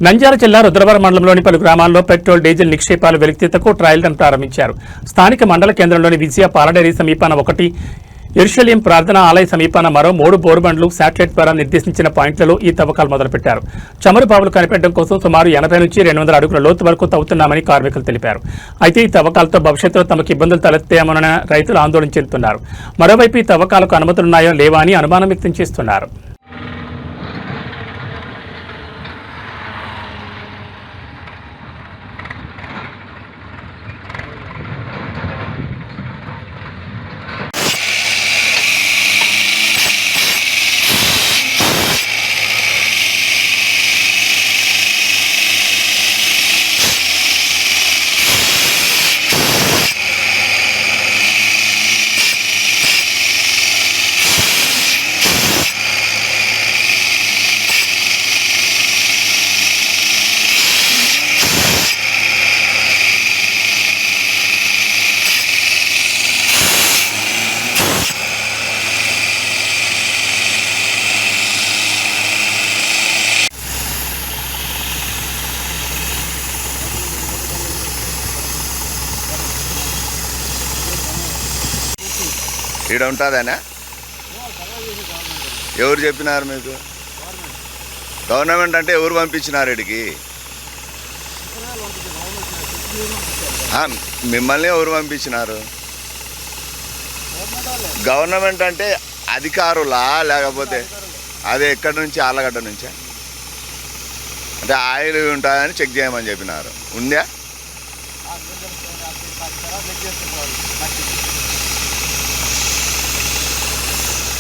నంద్యాల జిల్లా రుద్రవరం మండలంలోని పలు గ్రామాల్లో పెట్రోల్ డీజిల్ నిక్షేపాలు వెలికితీతకు ట్రయల్ రన్ ప్రారంభించారు. స్థానిక మండల కేంద్రంలోని విజయ పాలడేరీ సమీపాన 1, యెరూషలేం ప్రార్థనా ఆలయ సమీపాన మరో 3 బోరుబండ్లు శాటిలైట్ ద్వారా నిర్దేశించిన పాయింట్లలో ఈ తవ్వకాలు మొదలుపెట్టారు. చమురు బావులు కనిపెట్టడం కోసం సుమారు 80 నుంచి 200 అడుగుల లోతు వరకు తవ్వుతున్నామని కార్మికులు తెలిపారు. అయితే ఈ తవ్వకాలతో భవిష్యత్తులో తమకు ఇబ్బందులు తలెత్తామన్న రైతులు ఆందోళన చెందుతున్నారు. మరోవైపు ఈ తవ్వకాలకు అనుమతులున్నాయో లేవా అని అనుమానం వ్యక్తం చేస్తున్నారు. ఇక్కడ ఉంటుందనా? ఎవరు చెప్పినారు మీకు? గవర్నమెంట్ అంటే ఎవరు పంపించినారు ఇక్కడికి? మిమ్మల్ని ఎవరు పంపించినారు? గవర్నమెంట్ అంటే అధికారులా లేకపోతే అదే ఎక్కడి నుంచి? ఆళ్ళగడ్డ నుంచా? అంటే ఆయిల్ ఉంటుందని చెక్ చేయమని చెప్పినారు. ఉందా?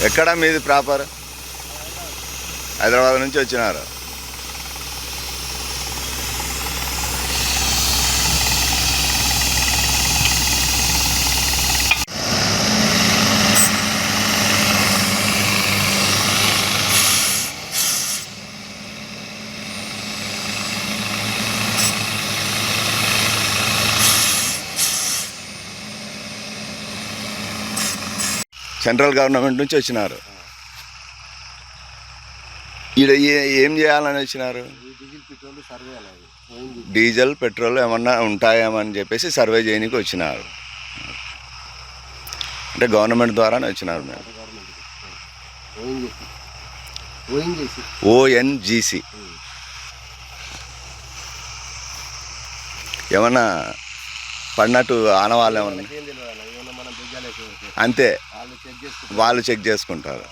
ఎక్కడ మీది ప్రాపర్? హైదరాబాద్ నుంచి వచ్చినారు. సెంట్రల్ గవర్నమెంట్ నుంచి వచ్చినారు. ఈడ ఏం చేయాలని వచ్చినారు? డీజిల్ పెట్రోల్ ఏమన్నా ఉంటాయేమని చెప్పేసి సర్వే చేయడానికి వచ్చినారు. అంటే గవర్నమెంట్ ద్వారానే వచ్చినారు. మేము ONGC ఏమన్నా పడినట్టు ఆనవాళ్ళు ఏమన్నా? అంతే, వాళ్ళు చెక్ చేసుకుంటారు.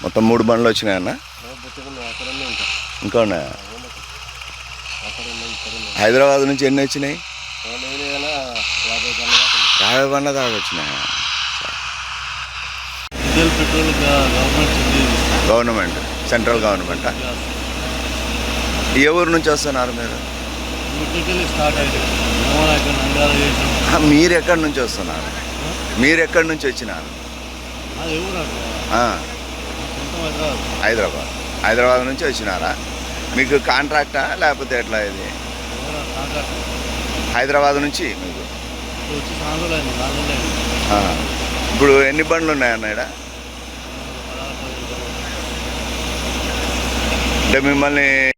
మొత్తం 3 బండ్లు వచ్చినాయన్నా? ఇంకా ఉన్నాయా? హైదరాబాద్ నుంచి ఎన్ని వచ్చినాయి? 50 బండ్ల దాకా వచ్చినాయా? Government, central government. ఏ ఊరు నుంచి వస్తున్నారు మీరు? మీరు ఎక్కడి నుంచి వస్తున్నారు? మీరు ఎక్కడి నుంచి వచ్చినారు? హైదరాబాద్ నుంచి వచ్చినారా? మీకు కాంట్రాక్టా లేకపోతే ఎట్లా? ఇది హైదరాబాద్ నుంచి మీకు ఇప్పుడు ఎన్ని బండ్లు ఉన్నాయన్న ఇక్కడ? అంటే మిమ్మల్ని